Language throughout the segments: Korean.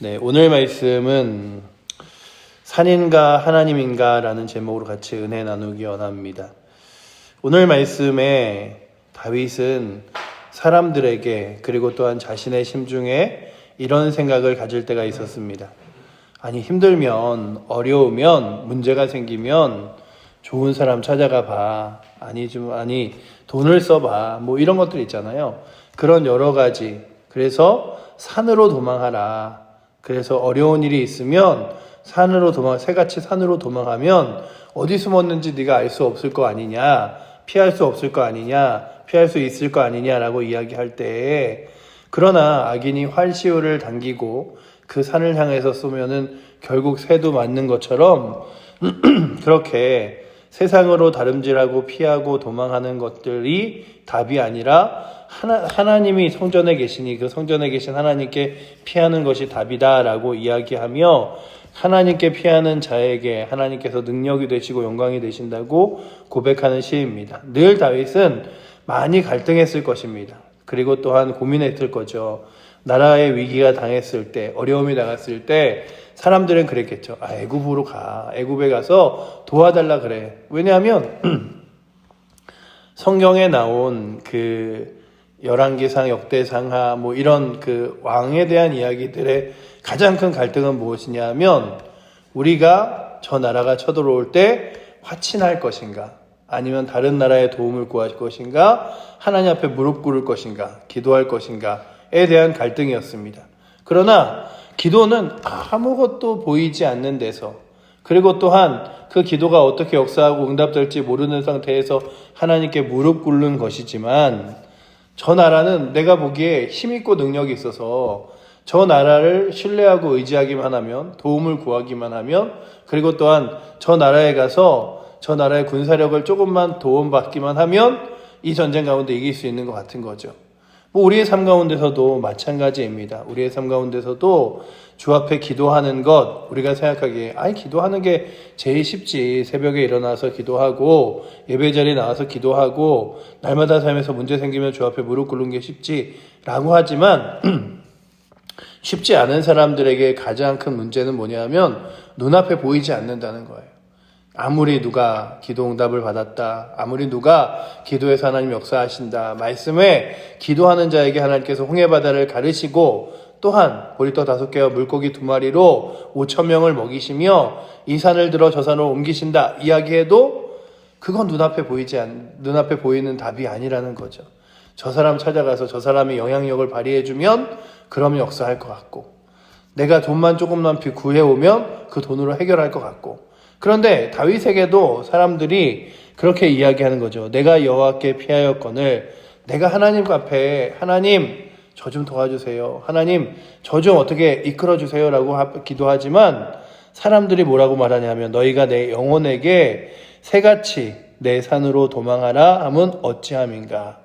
네, 오늘 말씀은 산인가 하나님인가 라는 제목으로 같이 은혜 나누기 원합니다. 오늘 말씀에 다윗은 사람들에게 그리고 또한 자신의 심중에 이런 생각을 가질 때가 있었습니다. 아니, 힘들면, 어려우면, 문제가 생기면 좋은 사람 찾아가 봐. 아니, 돈을 써봐. 뭐 이런 것들 있잖아요. 그런 여러 가지. 그래서 산으로 도망하라. 그래서 어려운 일이 있으면 새같이 산으로 도망하면 어디 숨었는지 네가 알 수 없을 거 아니냐, 피할 수 없을 거 아니냐, 피할 수 있을 거 아니냐라고 이야기할 때, 그러나 악인이 활시울을 당기고 그 산을 향해서 쏘면은 결국 새도 맞는 것처럼 그렇게 세상으로 다름질하고 피하고 도망하는 것들이 답이 아니라 하나님이 성전에 계시니 그 성전에 계신 하나님께 피하는 것이 답이다라고 이야기하며 하나님께 피하는 자에게 하나님께서 능력이 되시고 영광이 되신다고 고백하는 시입니다. 늘 다윗은 많이 갈등했을 것입니다. 그리고 또한 고민했을 거죠. 나라의 위기가 당했을 때, 어려움이 당했을 때 사람들은 그랬겠죠. 애굽으로 가. 애굽에 가서 도와달라 그래. 왜냐하면 성경에 나온 그 열왕기상, 역대상하 뭐 이런 그 왕에 대한 이야기들의 가장 큰 갈등은 무엇이냐 하면 우리가 저 나라가 쳐들어올 때 화친할 것인가, 아니면 다른 나라의 도움을 구할 것인가, 하나님 앞에 무릎 꿇을 것인가, 기도할 것인가에 대한 갈등이었습니다. 그러나 기도는 아무것도 보이지 않는 데서, 그리고 또한 그 기도가 어떻게 역사하고 응답될지 모르는 상태에서 하나님께 무릎 꿇는 것이지만, 저 나라는 내가 보기에 힘있고 능력이 있어서 저 나라를 신뢰하고 의지하기만 하면, 도움을 구하기만 하면, 그리고 또한 저 나라에 가서 저 나라의 군사력을 조금만 도움받기만 하면 이 전쟁 가운데 이길 수 있는 것 같은 거죠. 뭐 우리의 삶 가운데서도 마찬가지입니다. 우리의 삶 가운데서도 주 앞에 기도하는 것, 우리가 생각하기에 기도하는 게 제일 쉽지. 새벽에 일어나서 기도하고 예배 자리에 나와서 기도하고 날마다 삶에서 문제 생기면 주 앞에 무릎 꿇는 게 쉽지 라고 하지만 쉽지 않은 사람들에게 가장 큰 문제는 뭐냐면 눈앞에 보이지 않는다는 거예요. 아무리 누가 기도 응답을 받았다, 아무리 누가 기도해서 하나님 역사하신다, 말씀에 기도하는 자에게 하나님께서 홍해바다를 가르시고 또한 보리떡 5개와 물고기 2마리로 5,000명을 먹이시며 이 산을 들어 저 산으로 옮기신다 이야기해도 그건 눈앞에 보이는 답이 아니라는 거죠. 저 사람 찾아가서 저 사람이 영향력을 발휘해주면 그러면 역사할 것 같고, 내가 돈만 조금만 구해오면 그 돈으로 해결할 것 같고, 그런데 다윗에게도 사람들이 그렇게 이야기하는 거죠. 내가 여호와께 피하였거늘 내가 하나님 앞에 하나님 저 좀 도와주세요, 하나님 저 좀 어떻게 이끌어주세요 라고 기도하지만 사람들이 뭐라고 말하냐면 너희가 내 영혼에게 새같이 내 산으로 도망하라 하면 어찌함인가.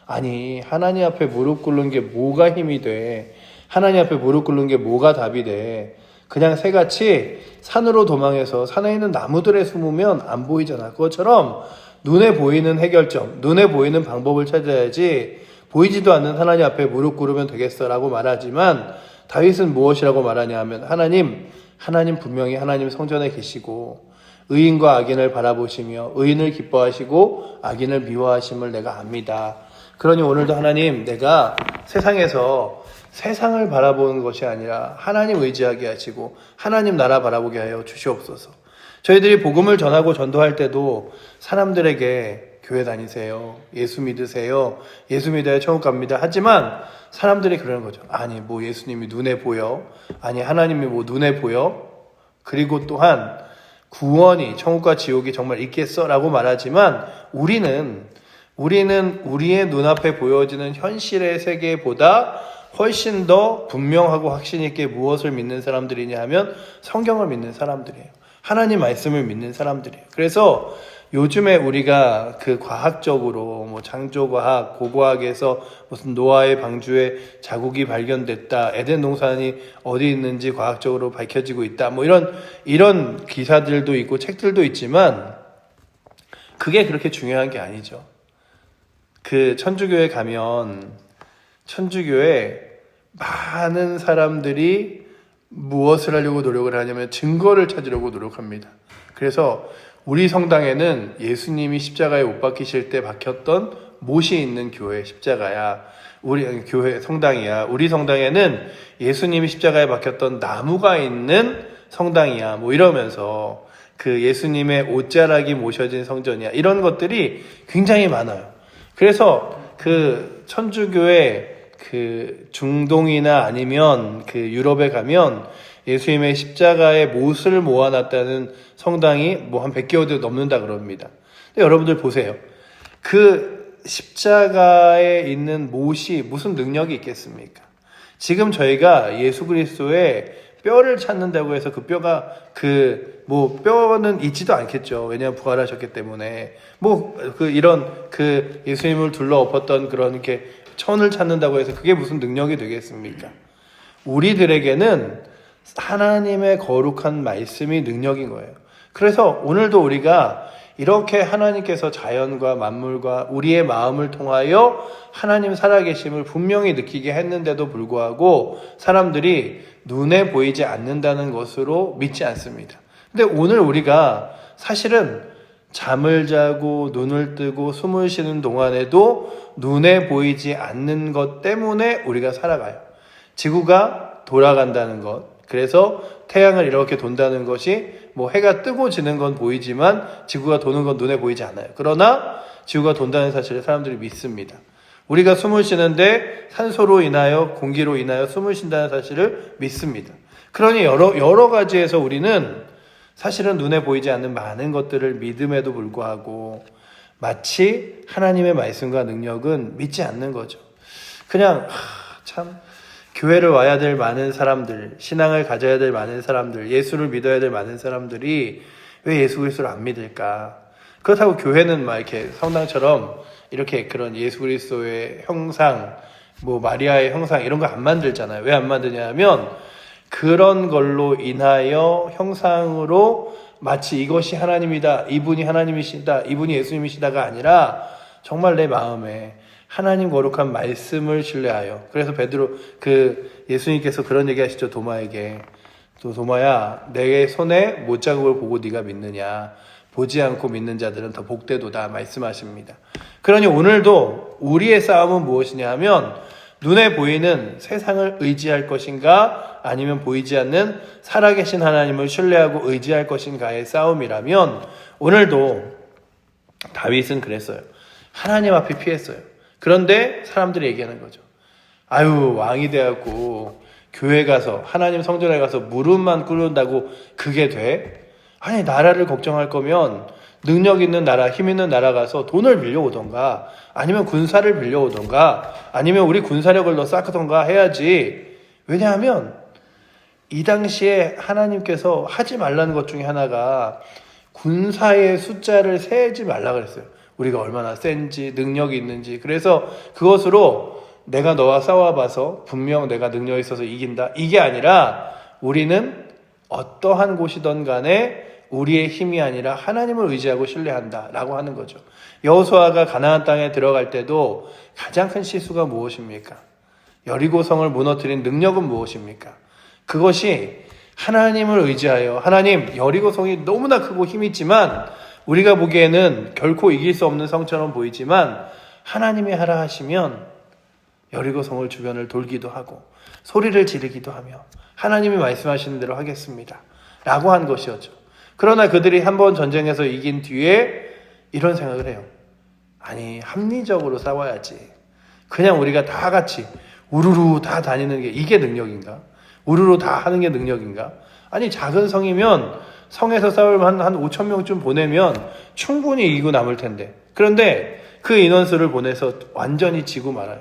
아니, 하나님 앞에 무릎 꿇는 게 뭐가 힘이 돼? 하나님 앞에 무릎 꿇는 게 뭐가 답이 돼? 그냥 새같이 산으로 도망해서 산에 있는 나무들에 숨으면 안 보이잖아. 그것처럼 눈에 보이는 해결점, 눈에 보이는 방법을 찾아야지 보이지도 않는 하나님 앞에 무릎 꿇으면 되겠어라고 말하지만 다윗은 무엇이라고 말하냐 하면 하나님 분명히 하나님 성전에 계시고 의인과 악인을 바라보시며 의인을 기뻐하시고 악인을 미워하심을 내가 압니다. 그러니 오늘도 하나님, 내가 세상에서 세상을 바라보는 것이 아니라 하나님 의지하게 하시고 하나님 나라 바라보게 하여 주시옵소서. 저희들이 복음을 전하고 전도할 때도 사람들에게 교회 다니세요, 예수 믿으세요, 예수 믿어야 천국 갑니다 하지만 사람들이 그러는 거죠. 아니, 뭐 예수님이 눈에 보여? 아니, 하나님이 뭐 눈에 보여? 그리고 또한 구원이, 천국과 지옥이 정말 있겠어? 라고 말하지만 우리는 우리의 눈앞에 보여지는 현실의 세계보다 훨씬 더 분명하고 확신 있게 무엇을 믿는 사람들이냐 하면 성경을 믿는 사람들이에요. 하나님 말씀을 믿는 사람들이에요. 그래서 요즘에 우리가 그 과학적으로 뭐 창조과학, 고고학에서 무슨 노아의 방주에 자국이 발견됐다, 에덴 동산이 어디 있는지 과학적으로 밝혀지고 있다, 뭐 이런 기사들도 있고 책들도 있지만 그게 그렇게 중요한 게 아니죠. 그 천주교에 가면 천주교에 많은 사람들이 무엇을 하려고 노력을 하냐면 증거를 찾으려고 노력합니다. 그래서 우리 성당에는 예수님이 십자가에 못 박히실 때 박혔던 못이 있는 교회 십자가야. 우리 교회 성당이야. 우리 성당에는 예수님이 십자가에 박혔던 나무가 있는 성당이야. 뭐 이러면서 그 예수님의 옷자락이 모셔진 성전이야. 이런 것들이 굉장히 많아요. 그래서 그 천주교의 그 중동이나 아니면 그 유럽에 가면 예수님의 십자가의 못을 모아놨다는 성당이 뭐 한 100개도 넘는다 그럽니다. 근데 여러분들 보세요. 그 십자가에 있는 못이 무슨 능력이 있겠습니까? 지금 저희가 예수 그리스도의 뼈를 찾는다고 해서 그 뼈가 뭐 뼈는 있지도 않겠죠. 왜냐하면 부활하셨기 때문에 이런 예수님을 둘러 엎었던 그런 이렇게 천을 찾는다고 해서 그게 무슨 능력이 되겠습니까? 우리들에게는 하나님의 거룩한 말씀이 능력인 거예요. 그래서 오늘도 우리가 이렇게 하나님께서 자연과 만물과 우리의 마음을 통하여 하나님 살아계심을 분명히 느끼게 했는데도 불구하고 사람들이 눈에 보이지 않는다는 것으로 믿지 않습니다. 근데 오늘 우리가 사실은 잠을 자고 눈을 뜨고 숨을 쉬는 동안에도 눈에 보이지 않는 것 때문에 우리가 살아가요. 지구가 돌아간다는 것, 그래서 태양을 이렇게 돈다는 것이 뭐 해가 뜨고 지는 건 보이지만 지구가 도는 건 눈에 보이지 않아요. 그러나 지구가 돈다는 사실을 사람들이 믿습니다. 우리가 숨을 쉬는데 산소로 인하여 공기로 인하여 숨을 쉰다는 사실을 믿습니다. 그러니 여러 가지에서 우리는 사실은 눈에 보이지 않는 많은 것들을 믿음에도 불구하고 마치 하나님의 말씀과 능력은 믿지 않는 거죠. 그냥 참 교회를 와야 될 많은 사람들, 신앙을 가져야 될 많은 사람들, 예수를 믿어야 될 많은 사람들이 왜 예수 그리스도를 안 믿을까? 그렇다고 교회는 막 이렇게 성당처럼 이렇게 그런 예수 그리스도의 형상, 뭐 마리아의 형상 이런 거 안 만들잖아요. 왜 안 만드냐 하면 그런 걸로 인하여 형상으로 마치 이것이 하나님이다, 이분이 하나님이시다, 이분이 예수님이시다가 아니라 정말 내 마음에 하나님 거룩한 말씀을 신뢰하여. 그래서 예수님께서 그런 얘기 하시죠. 도마에게. 도마야, 내 손에 못자국을 보고 네가 믿느냐. 보지 않고 믿는 자들은 더 복되도다 말씀하십니다. 그러니 오늘도 우리의 싸움은 무엇이냐 하면 눈에 보이는 세상을 의지할 것인가 아니면 보이지 않는 살아계신 하나님을 신뢰하고 의지할 것인가의 싸움이라면 오늘도 다윗은 그랬어요. 하나님 앞에 피했어요. 그런데 사람들이 얘기하는 거죠. 아유, 왕이 돼갖고 교회 가서 하나님 성전에 가서 무릎만 꿇는다고 그게 돼? 아니, 나라를 걱정할 거면 능력 있는 나라, 힘 있는 나라 가서 돈을 빌려오던가 아니면 군사를 빌려오던가 아니면 우리 군사력을 더 쌓던가 해야지. 왜냐하면 이 당시에 하나님께서 하지 말라는 것 중에 하나가 군사의 숫자를 세지 말라 그랬어요. 우리가 얼마나 센지 능력이 있는지. 그래서 그것으로 내가 너와 싸워봐서 분명 내가 능력이 있어서 이긴다. 이게 아니라 우리는 어떠한 곳이든 간에 우리의 힘이 아니라 하나님을 의지하고 신뢰한다 라고 하는 거죠. 여호수아가 가나안 땅에 들어갈 때도 가장 큰 실수가 무엇입니까? 여리고성을 무너뜨린 능력은 무엇입니까? 그것이 하나님을 의지하여 하나님, 여리고성이 너무나 크고 힘있지만 우리가 보기에는 결코 이길 수 없는 성처럼 보이지만 하나님이 하라 하시면 여리고성을 주변을 돌기도 하고 소리를 지르기도 하며 하나님이 말씀하시는 대로 하겠습니다 라고 한 것이었죠. 그러나 그들이 한번 전쟁에서 이긴 뒤에 이런 생각을 해요. 아니, 합리적으로 싸워야지. 그냥 우리가 다 같이 우르르 다 다니는 게 이게 능력인가? 우르르 다 하는 게 능력인가? 아니, 작은 성이면 성에서 싸우면 한 5천 명쯤 보내면 충분히 이기고 남을 텐데. 그런데 그 인원수를 보내서 완전히 지고 말아요.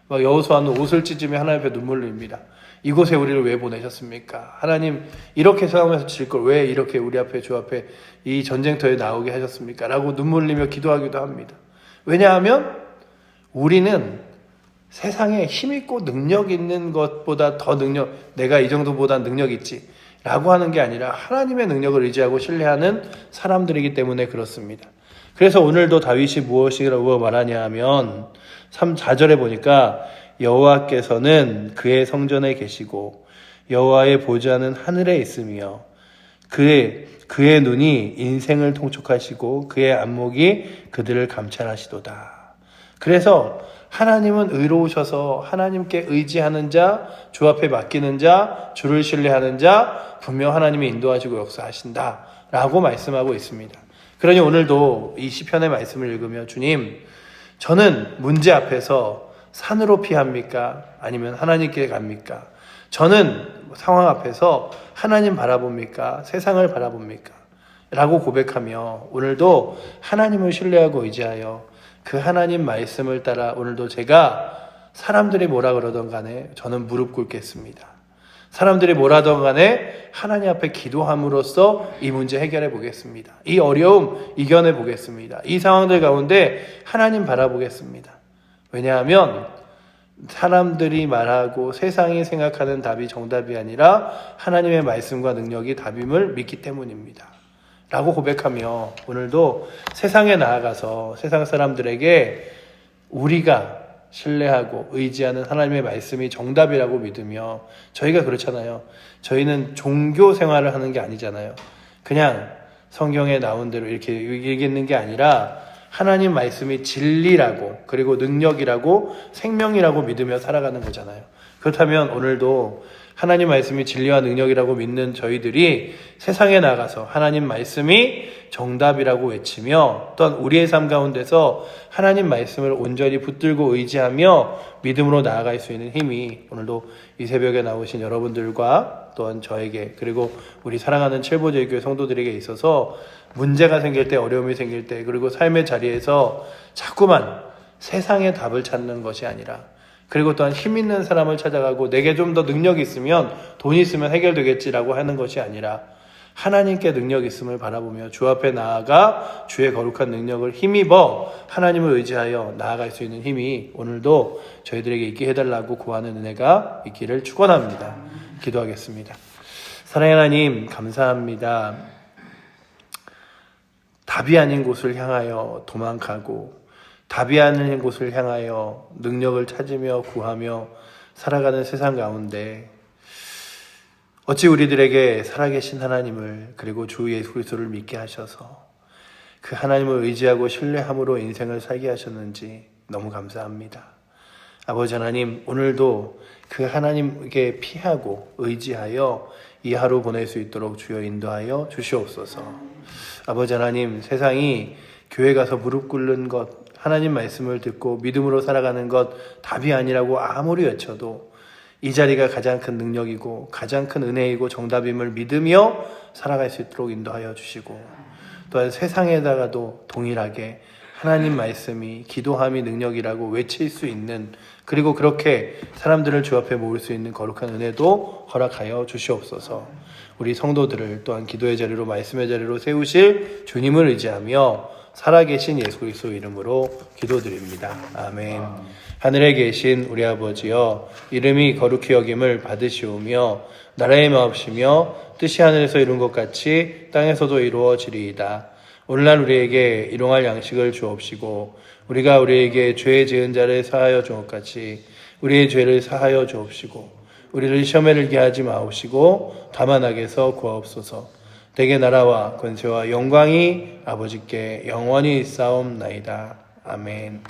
막 여호수아는 옷을 찢으며 하나님 앞에 눈물을 흘립니다. 이곳에 우리를 왜 보내셨습니까? 하나님, 이렇게 싸우면서 질 걸 왜 이렇게 우리 앞에 주 앞에 이 전쟁터에 나오게 하셨습니까? 라고 눈물 흘리며 기도하기도 합니다. 왜냐하면 우리는 세상에 힘있고 능력 있는 것보다 더 내가 이 정도보다 능력 있지 라고 하는 게 아니라 하나님의 능력을 의지하고 신뢰하는 사람들이기 때문에 그렇습니다. 그래서 오늘도 다윗이 무엇이라고 말하냐 하면 4절에 보니까 여호와께서는 그의 성전에 계시고 여호와의 보좌는 하늘에 있으며 그의 눈이 인생을 통촉하시고 그의 안목이 그들을 감찰하시도다. 그래서 하나님은 의로우셔서 하나님께 의지하는 자, 주 앞에 맡기는 자, 주를 신뢰하는 자 분명 하나님이 인도하시고 역사하신다 라고 말씀하고 있습니다. 그러니 오늘도 이 시편의 말씀을 읽으며 주님, 저는 문제 앞에서 산으로 피합니까? 아니면 하나님께 갑니까? 저는 상황 앞에서 하나님 바라봅니까? 세상을 바라봅니까? 라고 고백하며 오늘도 하나님을 신뢰하고 의지하여 그 하나님 말씀을 따라 오늘도 제가 사람들이 뭐라 그러던 간에 저는 무릎 꿇겠습니다. 사람들이 뭐라던 간에 하나님 앞에 기도함으로써 이 문제 해결해 보겠습니다. 이 어려움 이겨내 보겠습니다. 이 상황들 가운데 하나님 바라보겠습니다. 왜냐하면 사람들이 말하고 세상이 생각하는 답이 정답이 아니라 하나님의 말씀과 능력이 답임을 믿기 때문입니다. 라고 고백하며 오늘도 세상에 나아가서 세상 사람들에게 우리가 신뢰하고 의지하는 하나님의 말씀이 정답이라고 믿으며, 저희가 그렇잖아요. 저희는 종교 생활을 하는 게 아니잖아요. 그냥 성경에 나온 대로 이렇게 읽는 게 아니라 하나님 말씀이 진리라고 그리고 능력이라고 생명이라고 믿으며 살아가는 거잖아요. 그렇다면 오늘도 하나님 말씀이 진리와 능력이라고 믿는 저희들이 세상에 나가서 하나님 말씀이 정답이라고 외치며 또한 우리의 삶 가운데서 하나님 말씀을 온전히 붙들고 의지하며 믿음으로 나아갈 수 있는 힘이 오늘도 이 새벽에 나오신 여러분들과 또한 저에게 그리고 우리 사랑하는 칠보제일교회 성도들에게 있어서 문제가 생길 때, 어려움이 생길 때, 그리고 삶의 자리에서 자꾸만 세상의 답을 찾는 것이 아니라, 그리고 또한 힘 있는 사람을 찾아가고 내게 좀 더 능력이 있으면, 돈이 있으면 해결되겠지라고 하는 것이 아니라 하나님께 능력 있음을 바라보며 주 앞에 나아가 주의 거룩한 능력을 힘입어 하나님을 의지하여 나아갈 수 있는 힘이 오늘도 저희들에게 있게 해달라고 구하는 은혜가 있기를 축원합니다. 기도하겠습니다. 사랑의 하나님, 감사합니다. 답이 아닌 곳을 향하여 도망가고 답이 아닌 곳을 향하여 능력을 찾으며 구하며 살아가는 세상 가운데 어찌 우리들에게 살아계신 하나님을 그리고 주 예수 그리스도를 믿게 하셔서 그 하나님을 의지하고 신뢰함으로 인생을 살게 하셨는지 너무 감사합니다. 아버지 하나님, 오늘도 그 하나님께 피하고 의지하여 이 하루 보낼 수 있도록 주여 인도하여 주시옵소서. 아버지 하나님, 세상이 교회 가서 무릎 꿇는 것, 하나님 말씀을 듣고 믿음으로 살아가는 것 답이 아니라고 아무리 외쳐도 이 자리가 가장 큰 능력이고 가장 큰 은혜이고 정답임을 믿으며 살아갈 수 있도록 인도하여 주시고, 또한 세상에다가도 동일하게 하나님 말씀이 기도함이 능력이라고 외칠 수 있는, 그리고 그렇게 사람들을 주 앞에 모을 수 있는 거룩한 은혜도 허락하여 주시옵소서. 우리 성도들을 또한 기도의 자리로 말씀의 자리로 세우실 주님을 의지하며 살아계신 예수 그리스도 이름으로 기도드립니다. 아멘. 하늘에 계신 우리 아버지여, 이름이 거룩히 여김을 받으시오며 나라의 마옵시며 뜻이 하늘에서 이룬 것 같이 땅에서도 이루어지리이다. 오늘날 우리에게 일용할 양식을 주옵시고 우리가 우리에게 죄 지은 자를 사하여 준 것 같이 우리의 죄를 사하여 주옵시고 우리를 시험에 들게 하지 마옵시고 다만 악에서 구하옵소서. 대개 나라와 권세와 영광이 아버지께 영원히 있사옵나이다. 아멘.